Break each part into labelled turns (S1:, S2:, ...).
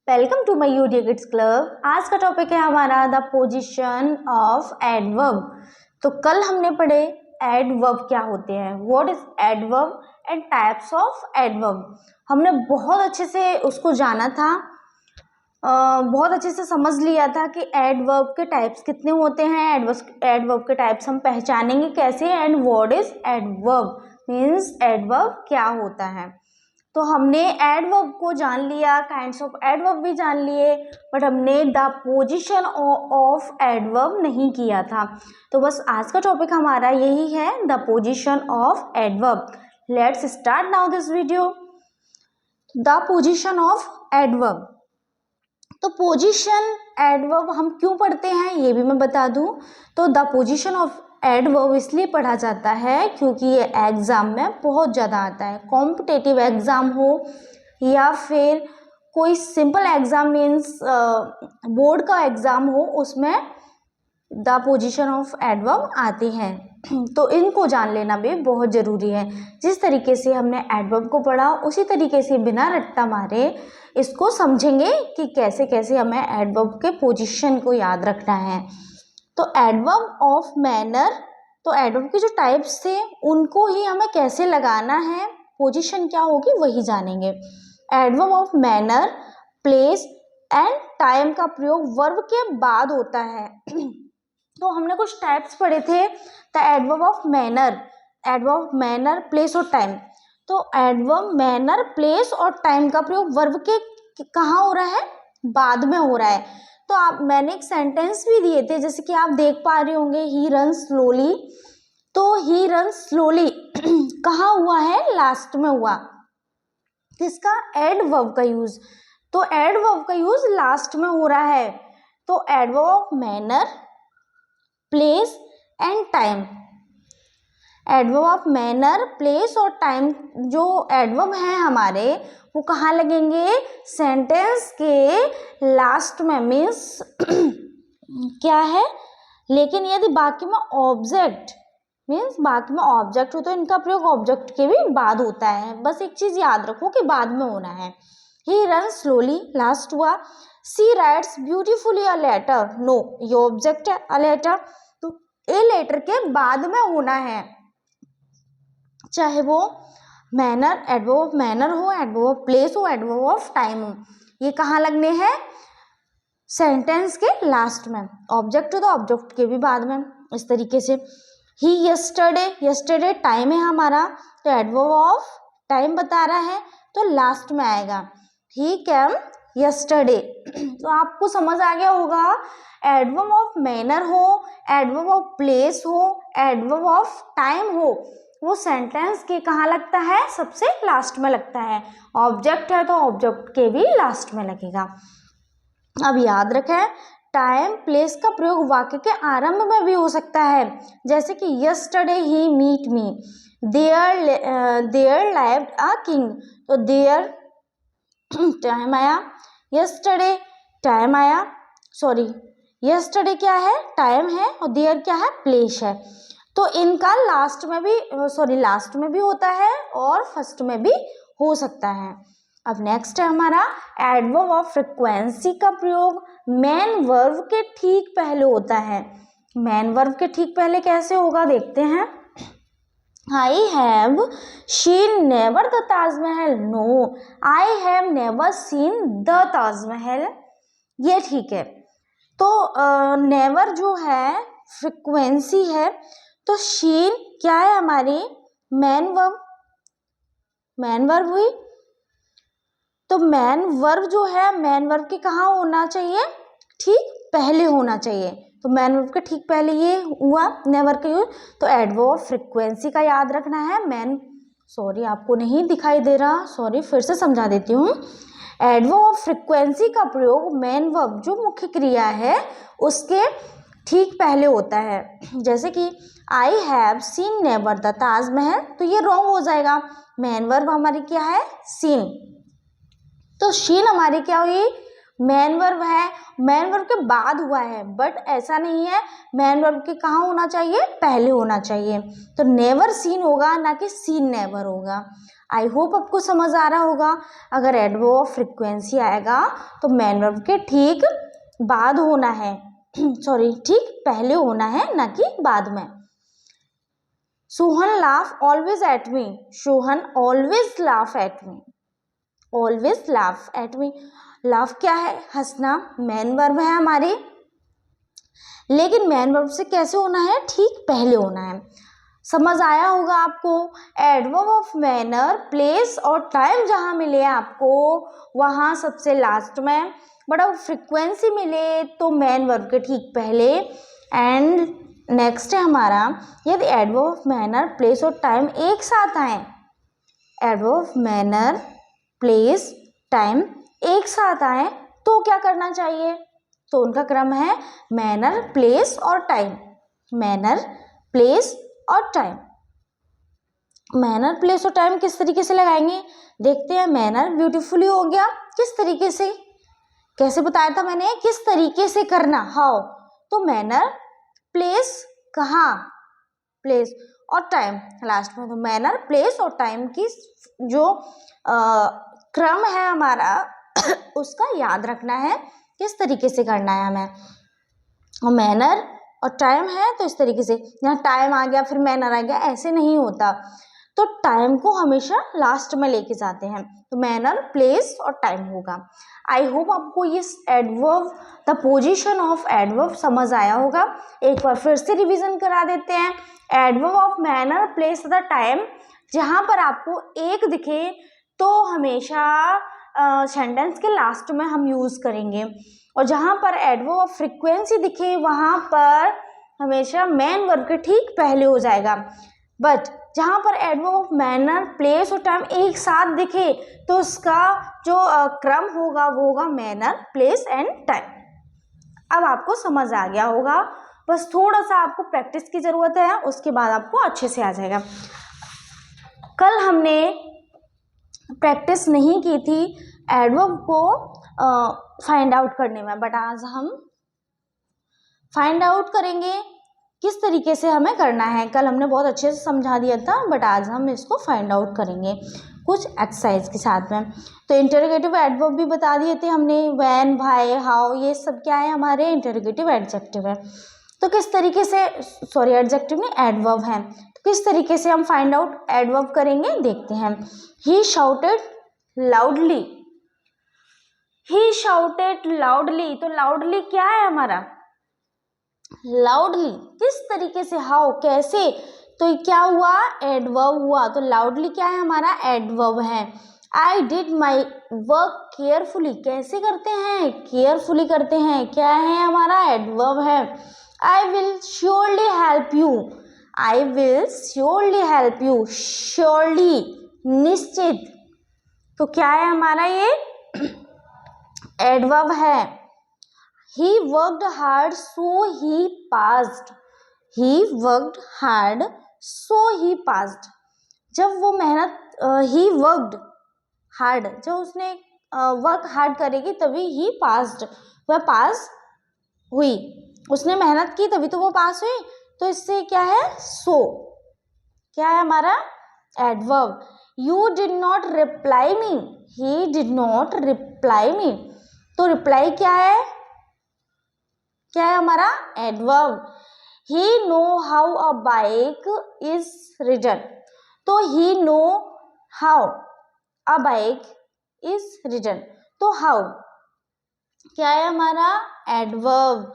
S1: Welcome to my Udio kids club. आज का topic है हमारा द पोजीशन ऑफ एडवर्ब। तो कल हमने पढ़े एडवर्ब क्या होते हैं, what is adverb and types of adverb. हमने बहुत अच्छे से उसको जाना था, बहुत अच्छे से समझ लिया था कि एडवर्ब के टाइप्स कितने होते हैं, एडवर्ब के टाइप्स हम पहचानेंगे कैसे, and what is adverb means adverb क्या होता है। तो हमने एडवर्ब को जान लिया, काइंड्स ऑफ एडवर्ब भी जान लिए, बट हमने द पोजीशन ऑफ एडवर्ब नहीं किया था। तो बस आज का टॉपिक हमारा यही है, the position of adverb. Let's start now this video. The position of adverb. तो पोजीशन एडवर्ब हम क्यों पढ़ते हैं ये भी मैं बता दूं। तो द पोजीशन ऑफ एडवर्ब इसलिए पढ़ा जाता है क्योंकि ये एग्जाम में बहुत ज़्यादा आता है। कॉम्पिटेटिव एग्जाम हो या फिर कोई सिंपल एग्जाम मीन्स बोर्ड का एग्जाम हो, उसमें द पोजीशन ऑफ एडवर्ब आती हैं। तो इनको जान लेना भी बहुत ज़रूरी है। जिस तरीके से हमने एडवर्ब को पढ़ा उसी तरीके से बिना रट्टा मारे इसको समझेंगे कि कैसे कैसे हमें एडवर्ब के पोजीशन को याद रखना है। तो एडवर्ब ऑफ मैनर, तो एडवर्ब के जो टाइप्स थे उनको ही हमें कैसे लगाना है, पोजीशन क्या होगी वही जानेंगे। Adverb of manner, place and time का प्रयोग वर्ब के बाद होता है। तो हमने कुछ टाइप्स पढ़े थे, the adverb of manner, adverb of manner, place और टाइम। तो एडवर्ब मैनर, प्लेस और टाइम का प्रयोग वर्ब के कहाँ हो रहा है, बाद में हो रहा है। तो मैंने एक सेंटेंस भी दिए थे, जैसे कि आप देख पा रहे होंगे, ही रन स्लोली। तो ही रन स्लोली कहाँ हुआ है, लास्ट में हुआ। किसका, एडवर्ब का यूज। तो एडवर्ब का यूज लास्ट में हो रहा है। तो adverb of manner, place and time, adverb of manner, place और टाइम जो एडवर्ब हैं हमारे वो कहाँ लगेंगे, सेंटेंस के लास्ट में, मीन्स क्या है। लेकिन यदि बाकी में ऑब्जेक्ट मीन्स बाकी में ऑब्जेक्ट हो तो इनका प्रयोग ऑब्जेक्ट के भी बाद होता है। बस एक चीज याद रखो कि बाद में होना है। ही रन स्लोली लास्ट हुआ। She writes beautifully a letter, no ये ऑब्जेक्ट है, अ लेटर तो ए लेटर के बाद में होना है, चाहे वो मैनर, एडवर्ब ऑफ मैनर हो, एडवर्ब ऑफ प्लेस हो, एडवर्ब ऑफ टाइम हो। ये कहाँ लगने हैं, सेंटेंस के लास्ट में। ऑब्जेक्ट हो तो ऑब्जेक्ट के भी बाद में। इस तरीके से ही यस्टरडे, यस्टरडे टाइम है हमारा, तो एडवर्ब ऑफ टाइम बता रहा है तो लास्ट में आएगा। ही केम यस्टरडे। तो आपको समझ आ गया होगा, एडवर्ब ऑफ मैनर हो, एडवर्ब ऑफ प्लेस हो, एडवर्ब ऑफ टाइम हो, वो सेंटेंस के कहाँ लगता है, सबसे लास्ट में लगता है। ऑब्जेक्ट है तो ऑब्जेक्ट के भी लास्ट में लगेगा। अब याद रखें, टाइम प्लेस का प्रयोग वाक्य के आरंभ में भी हो सकता है, जैसे कि यस्टरडे ही meet me, there lived a king. तो देयर टाइम आया, यस्टरडे टाइम आया, सॉरी यस्टरडे क्या है, टाइम है, और देयर क्या है, प्लेस है। तो इनका लास्ट में भी होता है और फर्स्ट में भी हो सकता है। अब नेक्स्ट है हमारा एडवर्ब ऑफ फ्रीक्वेंसी का प्रयोग मेन वर्ब के ठीक पहले होता है। मेन वर्ब के ठीक पहले कैसे होगा देखते हैं। I have seen never the Taj Mahal, no I have never seen the Taj Mahal, ये ठीक है। तो नेवर जो है फ्रीक्वेंसी है, तो शीन क्या है हमारी, मैन वर्ब हुई। तो मैन वर्ब जो है, मैन वर्ब के कहाँ होना चाहिए, ठीक पहले होना चाहिए। तो मैन वर्ब के ठीक पहले ये हुआ नेवर का यूज। तो एडवर्ब ऑफ फ्रीक्वेंसी का याद रखना है। आपको नहीं दिखाई दे रहा, सॉरी फिर से समझा देती हूँ। एडवर्ब ऑफ फ्रीक्वेंसी का प्रयोग मेन वर्ब जो मुख्य क्रिया है उसके ठीक पहले होता है। जैसे कि आई have seen never the Taj Mahal, तो ये रॉन्ग हो जाएगा। मेन वर्ब हमारी क्या है, सीन। तो शीन हमारी क्या हुई, मेन वर्ब है, मेन वर्ब के बाद हुआ है, बट ऐसा नहीं है, मेन वर्ब के कहाँ होना चाहिए, पहले होना चाहिए। तो नेवर सीन होगा, ना कि सीन नेवर होगा। आई होप आपको समझ आ रहा होगा। अगर एडवर्ब ऑफ फ्रीक्वेंसी आएगा तो मेन वर्ब के ठीक बाद होना है, सॉरी ठीक पहले होना है, ना कि बाद में। Sohan laugh always at me, Sohan always laugh at me, always laugh at me. Laugh क्या है? हंसना, मेन वर्ब है हमारी, लेकिन मेन वर्ब से कैसे होना है? ठीक पहले होना है। समझ आया होगा आपको। एडवर्ब ऑफ मैनर, प्लेस और टाइम जहां मिले आपको वहां सबसे लास्ट में, बट अब फ्रीक्वेंसी मिले तो मेन वर्ब के ठीक पहले। एंड नेक्स्ट है हमारा, यदि एडवर्ब ऑफ मैनर, प्लेस और टाइम एक साथ आए, adverb of manner, place, time एक साथ आए तो क्या करना चाहिए? तो उनका क्रम है मैनर, प्लेस और टाइम, मैनर, प्लेस और टाइम। मैनर, प्लेस और टाइम किस तरीके से लगाएंगे देखते हैं। मैनर ब्यूटीफुली हो गया, किस तरीके से, कैसे बताया था मैंने, किस तरीके से करना, हाउ। तो मैनर, प्लेस कहाँ, प्लेस और टाइम लास्ट में। तो मैनर, प्लेस और टाइम की जो क्रम है हमारा उसका याद रखना है, किस तरीके से करना है हमें। और मैनर और टाइम है तो इस तरीके से, यहाँ टाइम आ गया फिर मैनर आ गया, ऐसे नहीं होता। तो टाइम को हमेशा लास्ट में लेके जाते हैं, तो मैनर, प्लेस और टाइम होगा। आई होप आपको ये adverb, the position of adverb समझ आया होगा। एक बार फिर से रिवीजन करा देते हैं। एडवर्ब ऑफ मैनर, प्लेस तथा टाइम जहाँ पर आपको एक दिखे तो हमेशा सेंटेंस के लास्ट में हम यूज करेंगे, और जहाँ पर एडवर्ब ऑफ फ्रीक्वेंसी दिखे वहाँ पर हमेशा मेन वर्ब के ठीक पहले हो जाएगा। बट जहाँ पर एडवर्ब ऑफ मैनर, प्लेस और टाइम एक साथ दिखे तो उसका जो क्रम होगा वो होगा मैनर, प्लेस एंड टाइम। अब आपको समझ आ गया होगा, बस थोड़ा सा आपको प्रैक्टिस की ज़रूरत है, उसके बाद आपको अच्छे से आ जाएगा। कल हमने प्रैक्टिस नहीं की थी एडवर्ब को फाइंड आउट करने में, बट आज हम फाइंड आउट करेंगे किस तरीके से हमें करना है। कल हमने बहुत अच्छे से समझा दिया था, बट आज हम इसको फाइंड आउट करेंगे कुछ एक्सरसाइज के साथ में। तो इंटरोगेटिव एडवर्ब भी बता दिए थे हमने, व्हेन, व्हाई, हाउ, ये सब क्या है हमारे इंटरोगेटिव एडजेक्टिव है। तो किस तरीके से, सॉरी एडजेक्टिव नहीं एडवर्ब है, तो किस तरीके से हम फाइंड आउट एडवर्ब करेंगे देखते हैं। ही शाउटेड लाउडली, ही शाउटेड लाउडली, तो लाउडली क्या है हमारा? लाउडली किस तरीके से, हाउ, कैसे, तो क्या हुआ? एडवर्ब हुआ। तो लाउडली क्या है हमारा? एडवर्ब है। I did my work carefully, कैसे करते हैं? केयरफुली करते हैं, क्या है हमारा? एडवर्ब है। I will surely help you, I will surely help you, surely निश्चित, तो क्या है हमारा? ये एडवर्ब है। He worked hard so he passed, he worked hard so he passed, जब वो मेहनत he worked hard, जब उसने वर्क हार्ड करेगी तभी he passed, वह पास हुई, उसने मेहनत की तभी तो वो पास हुई। तो इससे क्या है? so क्या है हमारा? Adverb. You did not reply me, he did not reply me, तो रिप्लाई क्या है? क्या है हमारा? Adverb. He know how a bike is ridden, तो he know how a bike is ridden, तो how क्या है हमारा? Adverb.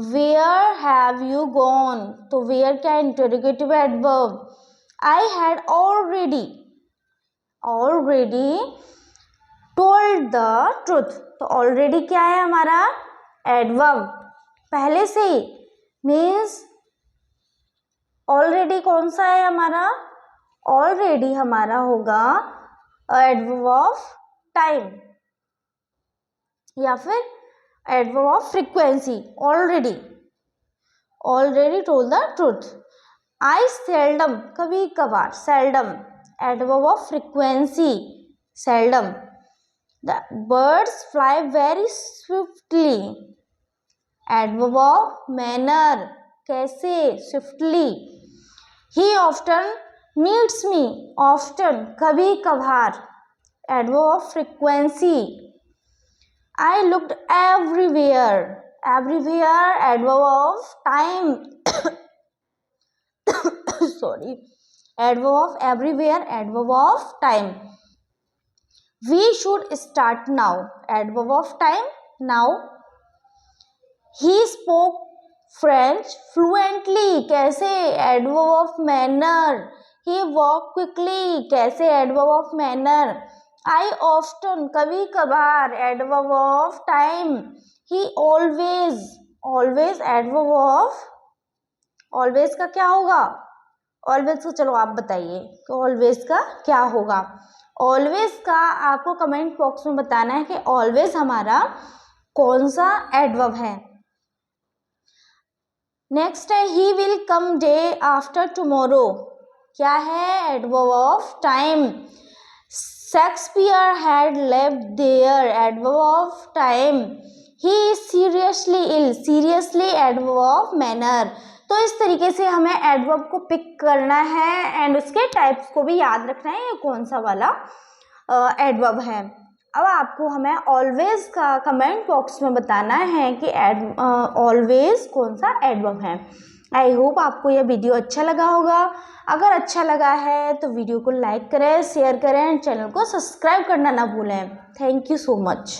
S1: Where have you gone, तो where क्या है? Interrogative adverb. I had already told the truth, तो already क्या है हमारा? एडवर्ब। पहले से ही मीन्स ऑलरेडी कौन सा है हमारा? ऑलरेडी हमारा होगा एडवर्ब ऑफ टाइम या फिर adverb of frequency. Already told the truth. I seldom, कभी कभार, seldom adverb of frequency, seldom. The birds fly very swiftly, adverb of manner, कैसे? स्विफ्टली। ही ऑफ्टन मीट्स मी ऑफ्टन कभी कभार, adverb of frequency, I looked everywhere, everywhere adverb of time sorry, adverb of everywhere, adverb of time. We should start now, adverb of time, now. He spoke French fluently, कैसे, adverb of manner. He walked quickly, कैसे, adverb of manner. I often, कभी कभार, adverb of time. He always, always adverb of, always का क्या होगा, always का चलो आप बताइए कि ऑलवेज का क्या होगा। ऑलवेज का आपको कमेंट बॉक्स में बताना है कि ऑलवेज हमारा कौन सा एडवर्ब है। नेक्स्ट है he will come day after tomorrow, क्या है, adverb of time. Shakespeare had left there, adverb of time. He is seriously ill, seriously adverb of manner. तो इस तरीके से हमें एडवर्ब को पिक करना है एंड उसके टाइप्स को भी याद रखना है, ये कौन सा वाला एडवर्ब है। अब आपको हमें ऑलवेज का कमेंट बॉक्स में बताना है कि ऑलवेज कौन सा एडवर्ब है। आई होप आपको यह वीडियो अच्छा लगा होगा। अगर अच्छा लगा है तो वीडियो को लाइक करें, शेयर करें एंड चैनल को सब्सक्राइब करना ना भूलें। Thank you so much.